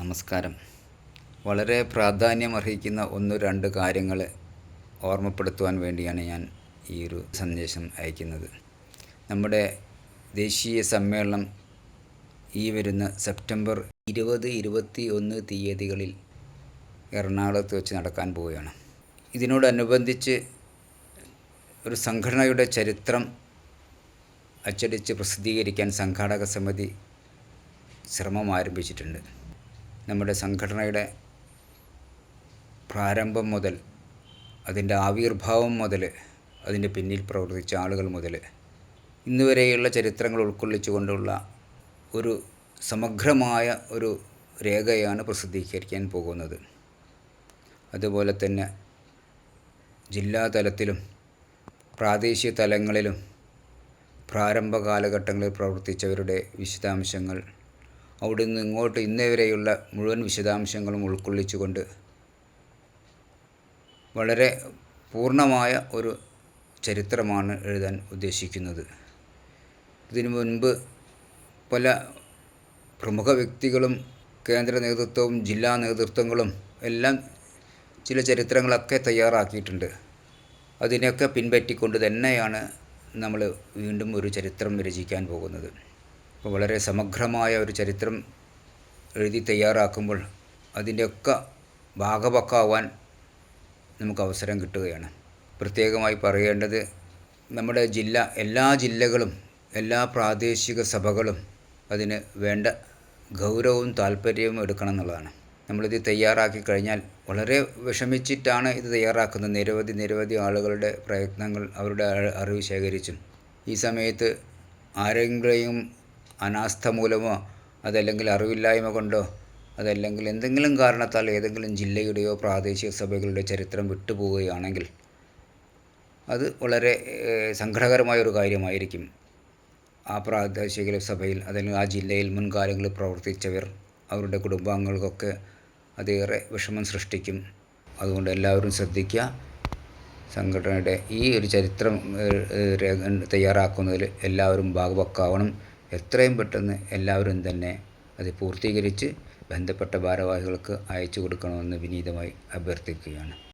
നമസ്കാരം. വളരെ പ്രാധാന്യമർഹിക്കുന്ന ഒന്ന് രണ്ട് കാര്യങ്ങൾ ഓർമ്മപ്പെടുത്തുവാൻ വേണ്ടിയാണ് ഞാൻ ഈ ഒരു സന്ദേശം അയക്കുന്നത്. നമ്മുടെ ദേശീയ സമ്മേളനം ഈ വരുന്ന സെപ്റ്റംബർ 20, 21 തീയതികളിൽ എറണാകുളത്ത് വെച്ച് നടക്കാൻ പോവുകയാണ്. ഇതിനോടനുബന്ധിച്ച് ഒരു സംഘടനയുടെ ചരിത്രം അച്ചടിച്ച് പ്രസിദ്ധീകരിക്കാൻ സംഘാടക സമിതി ശ്രമം ആരംഭിച്ചിട്ടുണ്ട്. നമ്മുടെ സംഘടനയുടെ പ്രാരംഭം മുതൽ, അതിൻ്റെ ആവിർഭാവം മുതൽ, അതിൻ്റെ പിന്നിൽ പ്രവർത്തിച്ച ആളുകൾ മുതൽ ഇന്നുവരെയുള്ള ചരിത്രങ്ങൾ ഉൾക്കൊള്ളിച്ചുകൊണ്ടുള്ള ഒരു സമഗ്രമായ ഒരു രേഖയാണ് പ്രസിദ്ധീകരിക്കാൻ പോകുന്നത്. അതുപോലെ തന്നെ ജില്ലാ തലത്തിലും പ്രാദേശിക തലങ്ങളിലും പ്രാരംഭ കാലഘട്ടങ്ങളിൽ പ്രവർത്തിച്ചവരുടെ വിശദാംശങ്ങൾ, അവിടെ നിന്ന് ഇങ്ങോട്ട് ഇന്നേവരെയുള്ള മുഴുവൻ വിശദാംശങ്ങളും ഉൾക്കൊള്ളിച്ചുകൊണ്ട് വളരെ പൂർണ്ണമായ ഒരു ചരിത്രമാണ് എഴുതാൻ ഉദ്ദേശിക്കുന്നത്. ഇതിനു മുൻപ് പല പ്രമുഖ വ്യക്തികളും കേന്ദ്ര നേതൃത്വവും ജില്ലാ നേതൃത്വങ്ങളും എല്ലാം ചില ചരിത്രങ്ങളൊക്കെ തയ്യാറാക്കിയിട്ടുണ്ട്. അതിനെയൊക്കെ പിൻപറ്റിക്കൊണ്ട് തന്നെയാണ് നമ്മൾ വീണ്ടും ഒരു ചരിത്രം രചിക്കാൻ പോകുന്നത്. അപ്പോൾ വളരെ സമഗ്രമായ ഒരു ചരിത്രം എഴുതി തയ്യാറാക്കുമ്പോൾ അതിൻ്റെയൊക്കെ ഭാഗപക്കാവാൻ നമുക്ക് അവസരം കിട്ടുകയാണ്. പ്രത്യേകമായി പറയേണ്ടത്, നമ്മുടെ എല്ലാ ജില്ലകളും എല്ലാ പ്രാദേശിക സഭകളും അതിന് വേണ്ട ഗൗരവവും താല്പര്യവും എടുക്കണം എന്നുള്ളതാണ്. നമ്മളിത് തയ്യാറാക്കി കഴിഞ്ഞാൽ വളരെ വിഷമിച്ചിട്ടാണ് ഇത് തയ്യാറാക്കുന്നത്. നിരവധി ആളുകളുടെ പ്രയത്നങ്ങൾ, അവരുടെ അറിവ് ശേഖരിച്ചും ഈ സമയത്ത് ആരെങ്കിലും അനാസ്ഥ മൂലമോ അതല്ലെങ്കിൽ അറിവില്ലായ്മ കൊണ്ടോ അതല്ലെങ്കിൽ എന്തെങ്കിലും കാരണത്താൽ ഏതെങ്കിലും ജില്ലയുടെയോ പ്രാദേശിക സഭകളുടെ ചരിത്രം വിട്ടുപോവുകയാണെങ്കിൽ അത് വളരെ സങ്കടകരമായൊരു കാര്യമായിരിക്കും. ആ പ്രാദേശിക സഭയിൽ അല്ലെങ്കിൽ ആ ജില്ലയിൽ മുൻകാലങ്ങളിൽ പ്രവർത്തിച്ചവർ, അവരുടെ കുടുംബാംഗങ്ങൾക്കൊക്കെ അതേറെ വിഷമം സൃഷ്ടിക്കും. അതുകൊണ്ട് എല്ലാവരും ശ്രദ്ധിക്കുക. സംഘടനയുടെ ഈ ഒരു ചരിത്രം തയ്യാറാക്കുന്നതിൽ എല്ലാവരും ഭാഗവക്കാവണം. എത്രയും പെട്ടെന്ന് എല്ലാവരും തന്നെ അത് പൂർത്തീകരിച്ച് ബന്ധപ്പെട്ട ഭാരവാഹികൾക്ക് അയച്ചു കൊടുക്കണമെന്ന് വിനീതമായി അഭ്യർത്ഥിക്കുകയാണ്.